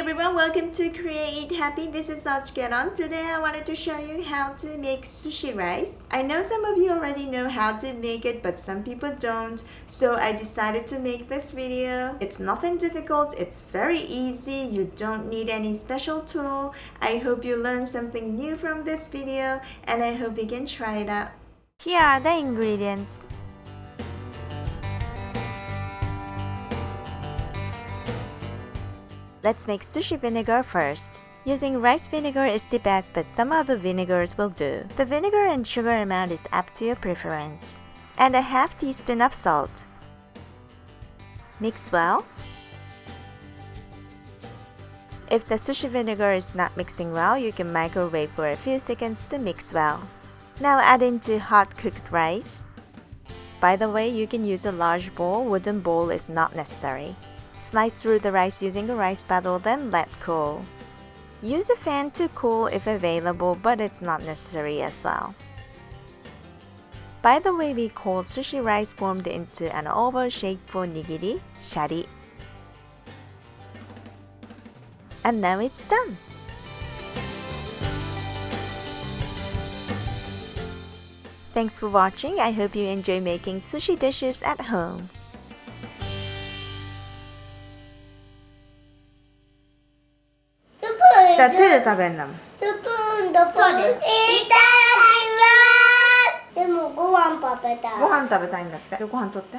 everyone, welcome to Create Eat Happy. This is OCHIKERON. Today I wanted to show you how to make sushi rice. I know some of you already know how to make it, but some people don't. So I decided to make this video. It's nothing difficult, it's very easy. You don't need any special tool. I hope you learned something new from this video and I hope you can try it out. Here are the ingredients. Let's make sushi vinegar first. Using rice vinegar is the best, but some other vinegars will do. The vinegar and sugar amount is up to your preference. And a half teaspoon of salt. Mix well. If the sushi vinegar is not mixing well, you can microwave for a few seconds to mix well. Now add into hot cooked rice. By the way, you can use a large bowl. Wooden bowl is not necessary. Slice through the rice using a rice paddle, then let cool. Use a fan to cool if available, but it's not necessary as well. By the way, we call sushi rice formed into an oval shape for nigiri, shari. And now it's done! Thanks for watching. I hope you enjoy making sushi dishes at home. 자,手で食べんなもん。スプーンとポンいただきます。でもご飯食べたい。ご飯食べたいんだって。ご飯取って。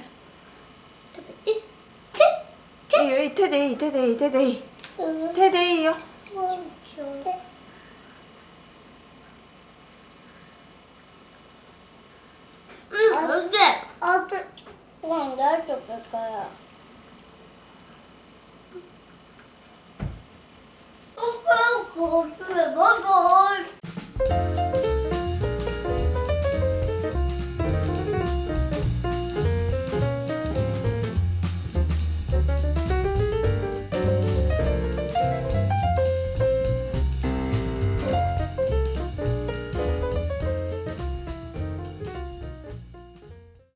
いいよ、いい。手でいい、手でいい、手でいい。手でいいよ。うん、おいしい。ご飯大丈夫かな。こっちバイバイ。